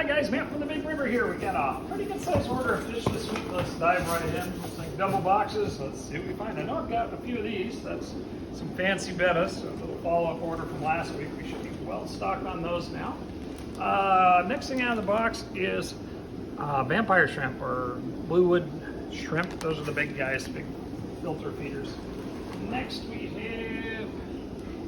Hi guys, Matt from the Big River here. We got a pretty good sized order of fish this week. Let's dive right in. Looks like double boxes. Let's see what we find. I know I've got a few of these. That's some fancy bettas. A little follow-up order from last week. We should be well stocked on those now. Next thing out of the box is vampire shrimp or bluewood shrimp. Those are the big guys, big filter feeders. Next we have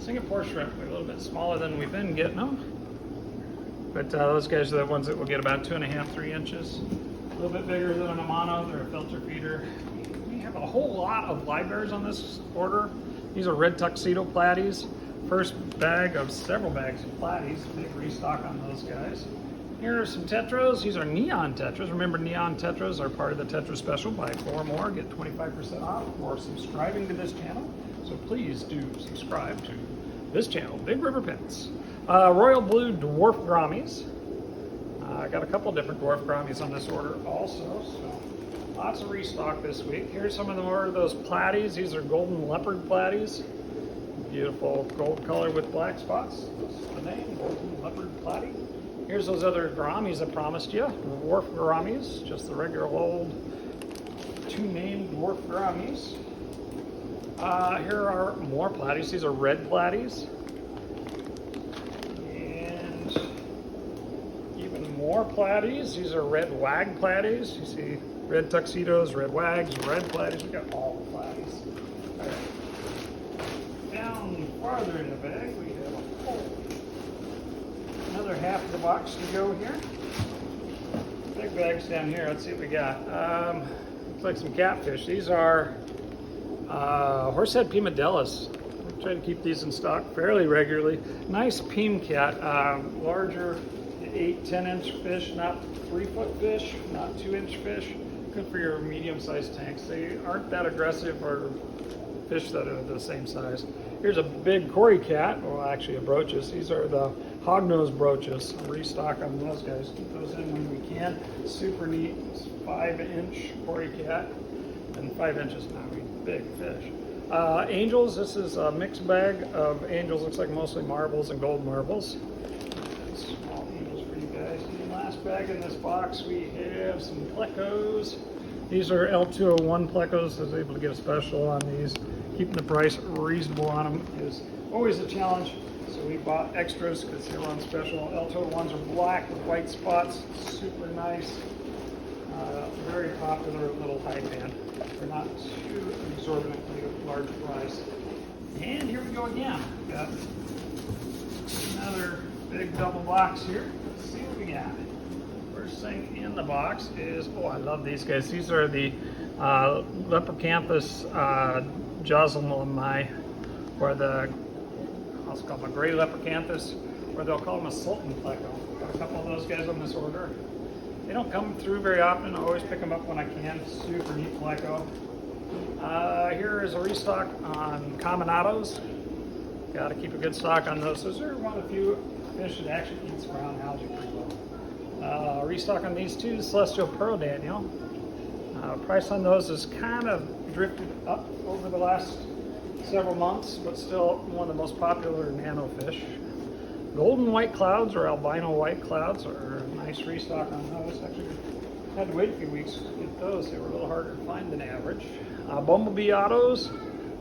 Singapore shrimp. They're a little bit smaller than we've been getting them. But those guys are the ones that will get about 2.5, 3 inches. A little bit bigger than a mono. They're a filter feeder. We have a whole lot of live bears on this order. These are red Tuxedo Platies. First bag of several bags of Platies. Big restock on those guys. Here are some Tetras. These are neon Tetras. Remember, neon Tetras are part of the Tetra special. Buy 4 more, get 25% off for subscribing to this channel. So please do subscribe to this channel, Big River Pets. Royal Blue Dwarf Grommies. I got a couple different Dwarf Grommies on this order also, so lots of restock this week. Here's some of the more of those Platys. These are Golden Leopard Platys. Beautiful gold color with black spots. That's the name, Golden Leopard Platy. Here's those other Grommies I promised you. Dwarf Grommies, just the regular old 2-name Dwarf Grommies. Here are more Platys. These are red Platys. More Platys. These are red wag Platys. You see red tuxedos, red wags, red Platys. We got all the Platys. All right. Down farther in the bag, we have a whole another half of the box to go here. Big bags down here. Let's see what we got. Looks like some catfish. These are horsehead pimadellas. We try to keep these in stock fairly regularly. Nice pim cat, larger. 8-10 inch fish, not 3-foot fish, not 2-inch fish. Good for your medium-sized tanks. They aren't that aggressive or fish that are the same size. Here's a big cory cat, well actually a brooches. These are the hognose brooches. Restock on those guys. Keep those in when we can. Super neat. It's 5-inch cory cat and 5 inches now. Big fish. Angels. This is a mixed bag of angels. Looks like mostly marbles and gold marbles. Bag in this box we have some Plecos. These are L201 Plecos. I was able to get a special on these. Keeping the price reasonable on them is always a challenge, so we bought extras because they were on special. L201s are black with white spots, super nice, very popular little high band. They're not too exorbitantly large price. And here we go again. We got another big double box here. Let's see what we got. First thing in the box is, oh, I love these guys. These are the Lepocanthus joslami, or the, I'll call them a gray Lepocanthus, or they'll call them a Sultan Pleco. Got a couple of those guys on this order. They don't come through very often. I always pick them up when I can. Super neat Pleco. Here is a restock on Combinados. Got to keep a good stock on those. Those are one of the few fish that actually eats brown algae pretty well. Restock on these two, Celestial Pearl Daniel. Price on those has kind of drifted up over the last several months, but still one of the most popular nano fish. Golden White Clouds or Albino White Clouds are a nice restock on those. Actually, had to wait a few weeks to get those. They were a little harder to find than average. Bumblebee Autos.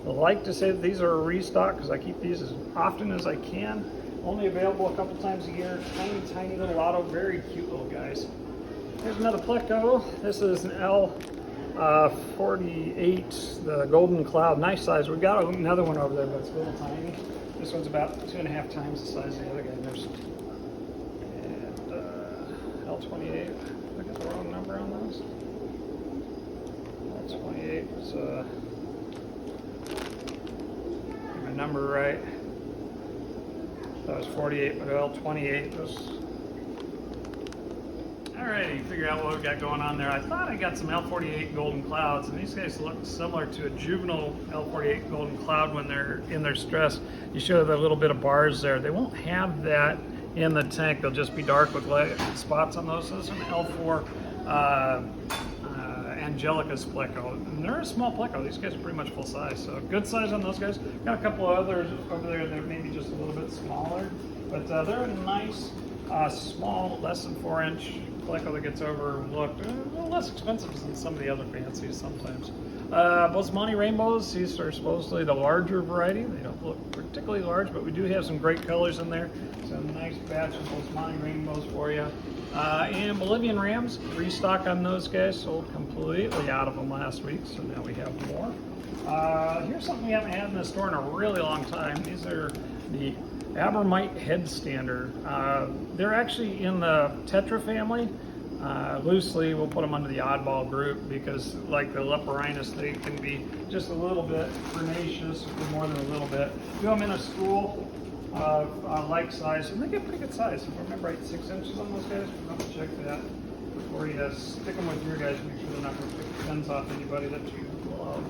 I like to say that these are a restock because I keep these as often as I can. Only available a couple times a year. Tiny, tiny little auto. Very cute little guys. Here's another Pleco. This is an L48 the Golden Cloud. Nice size. We've got another one over there, but it's a little tiny. This one's about 2.5 times the size of the other guy. And L28. Did I get the wrong number on those? L28 was get my number right. That was 48, but L28 was... Alrighty, figure out what we got going on there. I thought I got some L48 Golden Clouds, and these guys look similar to a juvenile L48 Golden Cloud when they're in their stress. You show the little bit of bars there. They won't have that in the tank. They'll just be dark with spots on those. This is an L4 Angelicus Pleco. And they're a small Pleco. These guys are pretty much full size. So good size on those guys. Got a couple of others over there that may be just a little bit smaller. But they're a nice Small, less than 4-inch Pleco that gets overlooked. A little less expensive than some of the other fancies sometimes. Botsmani rainbows, these are supposedly the larger variety. They don't look particularly large, but we do have some great colors in there. So a nice batch of Botsmani rainbows for you. And Bolivian rams, restock on those guys. Sold completely out of them last week, so now we have more. Here's something we haven't had in the store in a really long time. These are the Abramite headstander. They're actually in the Tetra family. Loosely, we'll put them under the oddball group because, like the Leopardinus, they can be just a little bit pernicious, more than a little bit. Do them in a school of like size, and they get pretty good size. If I remember right, 6 inches on those guys. Double check that before you stick them with your guys. Make sure they're not going to pick the pins off anybody that you love.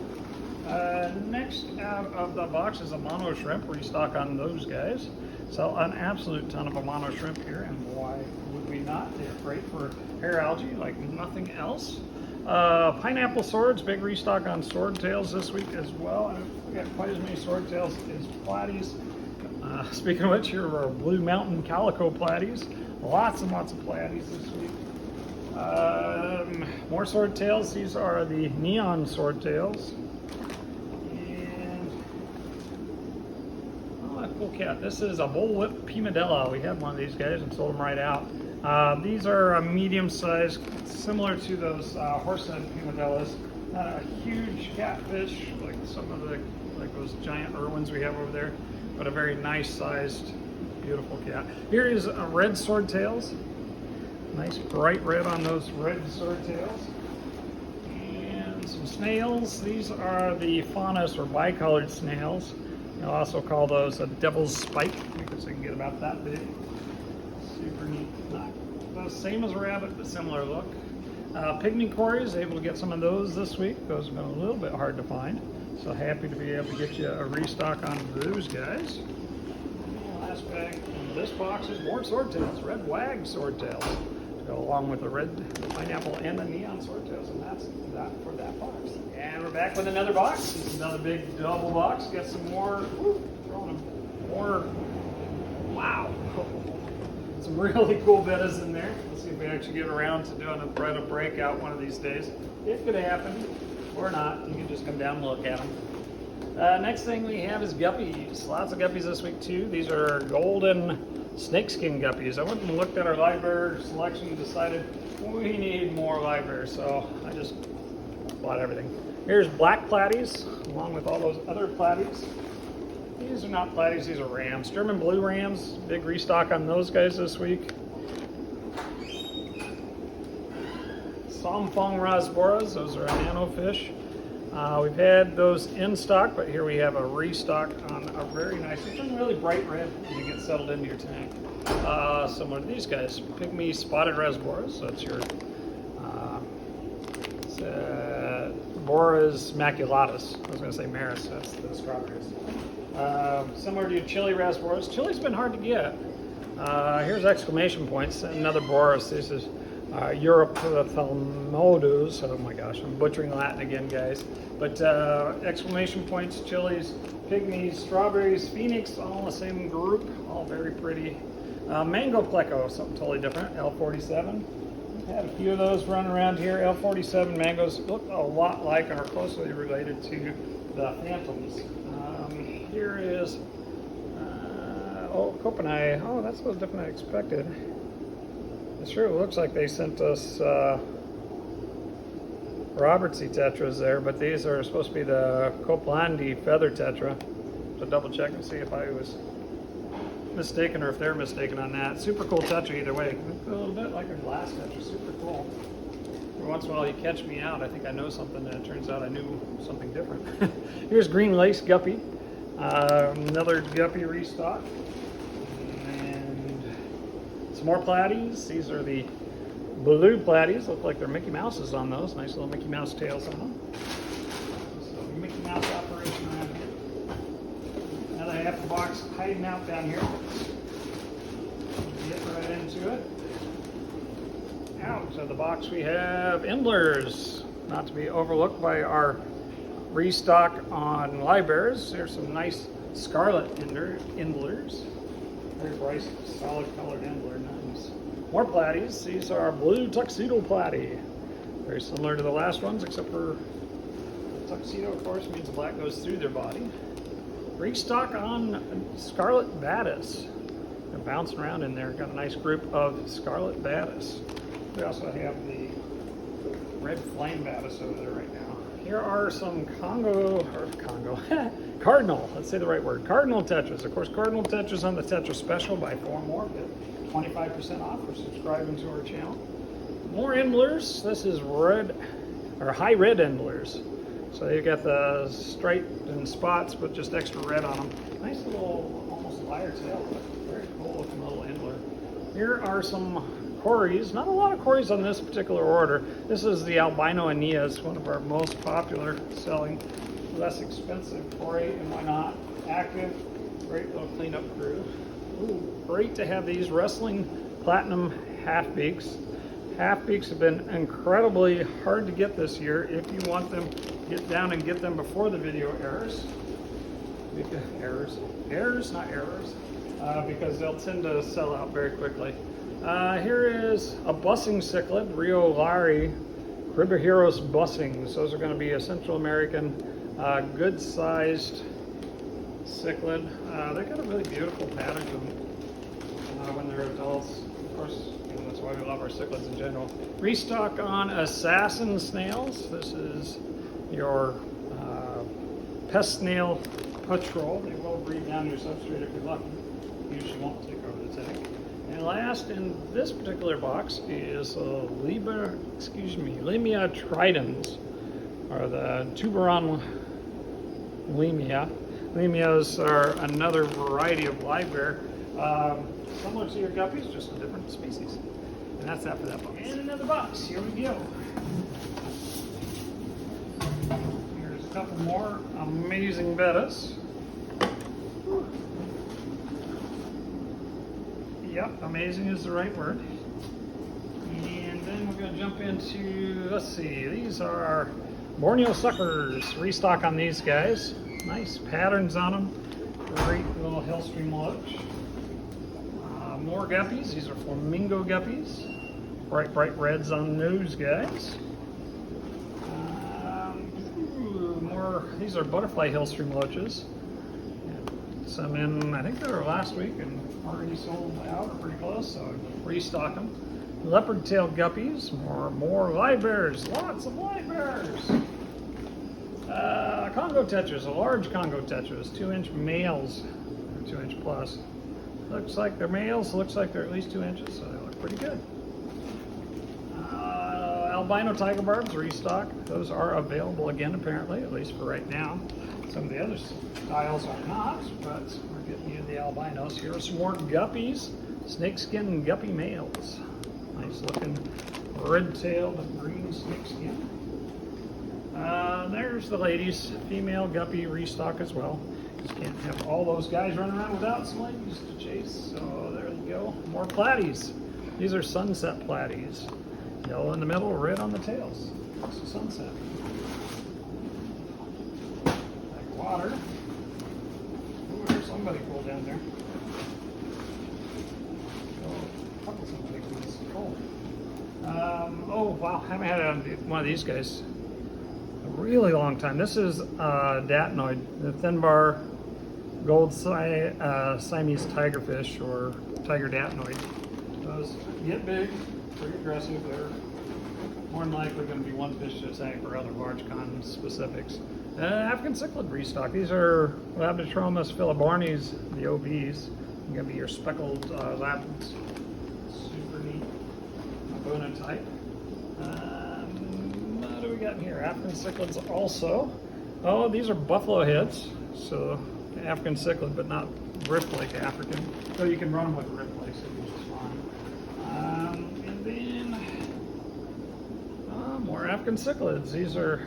Next out of the box is a mono shrimp. Restock on those guys. So an absolute ton of a mono shrimp here, and why would we not? They're great for hair algae like nothing else. Pineapple swords, big restock on Swordtails this week as well. I don't got quite as many Swordtails as Platies. Speaking of which, here are Blue Mountain Calico Platies. Lots and lots of Platies this week. More Swordtails. These are the neon Swordtails. Cool cat. This is a bullwhip Pimadella. We had one of these guys and sold them right out. These are a medium size, similar to those horsehead Pimadellas. Not a huge catfish like some of the those giant Irwins we have over there, but a very nice sized, beautiful cat. Here is a red Swordtails. Nice bright red on those red Swordtails. And some snails. These are the faunus or bicolored snails. I'll also call those a devil's spike because they can get about that big. Super neat. Not the same as a rabbit, but similar look. Pygmy cories, able to get some of those this week. Those have been a little bit hard to find. So happy to be able to get you a restock on those guys. And last bag in this box is more Swordtails, red wag Swordtails. To go along with the red pineapple and the neon Swordtails, and that's that for that box. And we're back with another box. This is another big double box. Got some more, throwing them more, wow. Some really cool bettas in there. Let's see if we actually get around to doing a breakout one of these days. It could happen, or not. You can just come down and look at them. Next thing we have is guppies. Lots of guppies this week too. These are golden snakeskin guppies. I went and looked at our live bear selection and decided we need more live bears, so I just bought everything. Here's black platies, along with all those other platies. These are not platies, these are rams. German blue rams, big restock on those guys this week. Somfong rasboras, those are a nano fish. We've had those in stock, but here we have a restock on a very nice, it's really bright red when you get settled into your tank. Similar to these guys, pygmy spotted rasboras, so that's your Boras maculatus. I was going to say maris, that's the strawberries. Similar to your chili rasboras. Chili's been hard to get. Here's exclamation points. Another Boras. This is Europhthalmodus. Oh my gosh, I'm butchering Latin again, guys. But exclamation points, chilies, pygmies, strawberries, phoenix, all in the same group. All very pretty. Mango Pleco, something totally different. L47. Had a few of those running around here. L47 mangoes look a lot like and are closely related to the phantoms. Here is, Koplandi. Oh, that's a little different than I expected. It sure looks like they sent us Robertsy Tetras there, but these are supposed to be the Koplandi feather Tetra. So double check and see if I was mistaken or if they're mistaken on that. Super cool Tetra either way. A little bit like a glass Tetra, super cool. Every once in a while you catch me out. I think I know something and it turns out I knew something different. Here's green lace guppy. Another guppy restock. And some more platies. These are the blue platies. Look like they're Mickey Mouses on those. Nice little Mickey Mouse tails on them. So Mickey Mouse operation around here. Another half the box hiding out down here. Get right into it. Out of the box we have endlers. Not to be overlooked by our restock on live bears. There's some nice scarlet endlers. Very bright, solid colored endler. Not More Platies. These are blue Tuxedo Platy. Very similar to the last ones, except for the tuxedo, of course, means the black goes through their body. Restock on Scarlet Bettas. They're bouncing around in there. Got a nice group of Scarlet Bettas. We also have the red flame Bettas over there right now. Here are some Cardinal, let's say the right word, Cardinal Tetras. Of course, Cardinal Tetras on the Tetra special. Buy 4 more, get 25% off for subscribing to our channel. More endlers. This is red, or high red endlers. So you got the stripe and spots, but just extra red on them. Nice little, almost lyre tail. Very cool looking little endler. Here are some Cories. Not a lot of Cories on this particular order. This is the Albino Aeneas, one of our most popular selling, less expensive Cory, and why not? Active, great little cleanup crew. Ooh, great to have these wrestling platinum halfbeaks. Halfbeaks have been incredibly hard to get this year. If you want them, get down and get them before the video airs. Errors, not errors, because they'll tend to sell out very quickly. Here is a bussing cichlid, Rio Lari Ribajeros bussings. Those are going to be a Central American, good-sized cichlid. They've got a really beautiful pattern to them when they're adults. Of course, that's why we love our cichlids in general. Restock on assassin snails. This is your pest snail patrol. They will breed down your substrate if you're lucky. Usually won't take over the tank. And last in this particular box is limia tridens, or the tuberon limia. Limias are another variety of live bear, similar to your guppies, just a different species. And that's that for that box. And another box. Here we go. Here's a couple more amazing bettas. Yep, amazing is the right word. And then we're going to jump into, let's see, these are our Borneo suckers. Restock on these guys. Nice patterns on them. Great little Hellstream Loach. More guppies. These are Flamingo Guppies. Bright reds on those guys. More, these are butterfly Hellstream Loaches. Some in, I think they were last week and already sold out or pretty close, so restock them. Leopard tail guppies, more live bears, lots of live bears. Congo Tetras, a large Congo Tetras, 2-inch males, 2-inch plus. Looks like they're males, looks like they're at least 2 inches, so they look pretty good. Albino tiger barbs, restock. Those are available again, apparently, at least for right now. Some of the other styles are not, but we're getting you the albinos. Here are some more guppies, snakeskin guppy males. Nice looking red-tailed green snakeskin. There's the ladies, female guppy restock as well. Just can't have all those guys running around without some ladies to chase. So there you go. More platies. These are sunset platies. Yellow in the middle, red on the tails. That's the sunset. Like water. Ooh, there's somebody cool down there. Oh, a couple somebody cool. Oh wow, I haven't had one of these guys a really long time. This is Datnoid, the thin bar gold Siamese tigerfish, or tiger Datnoid. Those get big, pretty aggressive. They're more than likely going to be one fish to attack or other large con specifics. African cichlid restock. These are Labatromus filibornis, the OBs. Going to be your speckled labrins. Super neat. Bona type. What do we got in here? African cichlids also. Oh, these are buffalo heads. So African cichlid, but not rift like African. So you can run them with rift like, which is fine. And then more African cichlids. These are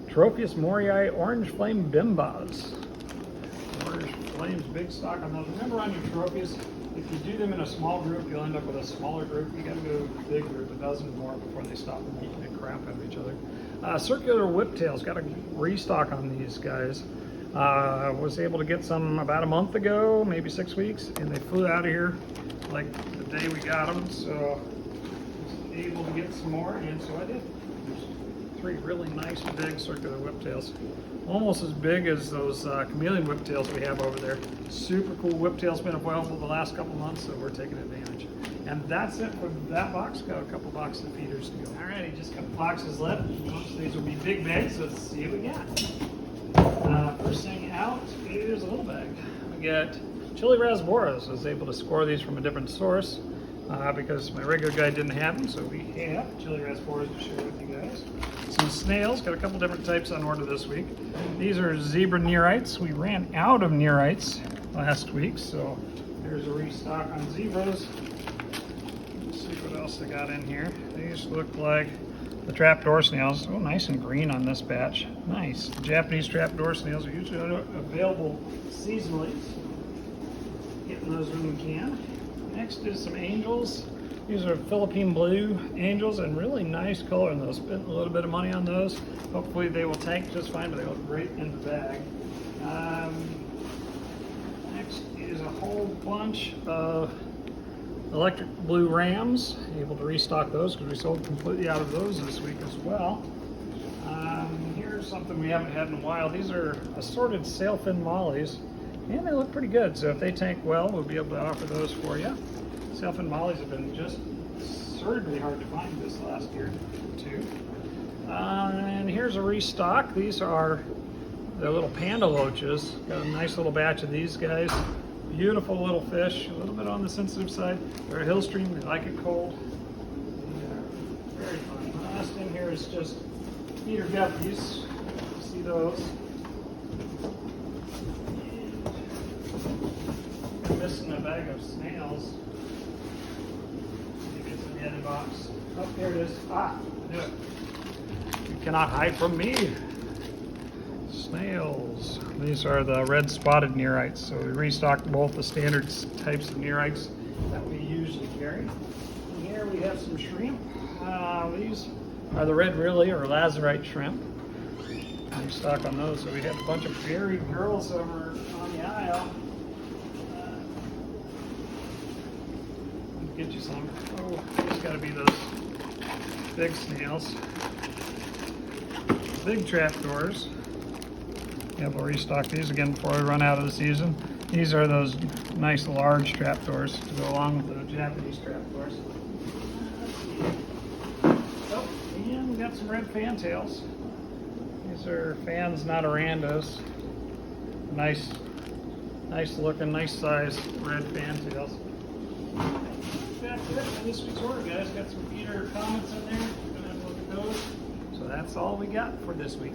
Tropheus morii orange flame bimbas. Orange flames, big stock on those. Remember on your Tropheus, if you do them in a small group, you'll end up with a smaller group. You got to go big group, a dozen more before they stop eating the crap out of each other. Circular whiptails, got a restock on these guys. Was able to get some about a month ago, maybe 6 weeks, and they flew out of here like the the day we got them, so I was able to get some more, and so I did. There's 3 really nice big circular whiptails. Almost as big as those chameleon whiptails we have over there. Super cool whiptails, been available the last couple months, so we're taking advantage. And that's it for that box. Got a couple boxes of feeders to go. Alrighty, just a couple boxes left. Most of these will be big bags, so let's see what we got. First thing out is a little bag. We got chili raspberries. I was able to score these from a different source because my regular guy didn't have them, so we have chili raspberries to share with you guys. Some snails, got a couple different types on order this week. These are zebra nearites. We ran out of nearites last week, so there's a restock on zebras. Let's see what else they got in here. These look like the trapdoor snails. Oh, nice and green on this batch. Nice. Japanese trapdoor snails are usually available seasonally. Getting those when we can. Next is some angels. These are Philippine blue angels and really nice color in those. Spent a little bit of money on those. Hopefully they will tank just fine, but they look great in the bag. Next is a whole bunch of electric blue rams. Able to restock those because we sold completely out of those this week as well. Here's something we haven't had in a while. These are assorted Sailfin Mollies, and they look pretty good. So if they tank well, we'll be able to offer those for you. Sailfin Mollies have been just absurdly hard to find this last year too. And here's a restock. These are the little Panda Loaches. Got a nice little batch of these guys. Beautiful little fish, a little bit on the sensitive side. They're a hill stream, they like it cold. They're very fun. Last in here is just feeder guppies. See those? I'm missing a bag of snails. Maybe it's in the other box. Oh, there it is. Ah, I knew it. You cannot hide from me. Snails. These are the red spotted nearites. So we restocked both the standard types of nearites that we usually carry. And here we have some shrimp. These are the red rilly or lazurite shrimp. We stock on those. So we have a bunch of buried girls over on the aisle. Get you some. Oh, there's got to be those big snails. Big trapdoors. Yeah, we'll restock these again before we run out of the season. These are those nice large trapdoors to go along with the Japanese trapdoors. Oh, and we got some red fantails. These are fans, not arandas. Nice looking, nice size red fantails. That's it for this week's order, guys. Got some feeder comments in there. We're gonna have a look at those. So that's all we got for this week.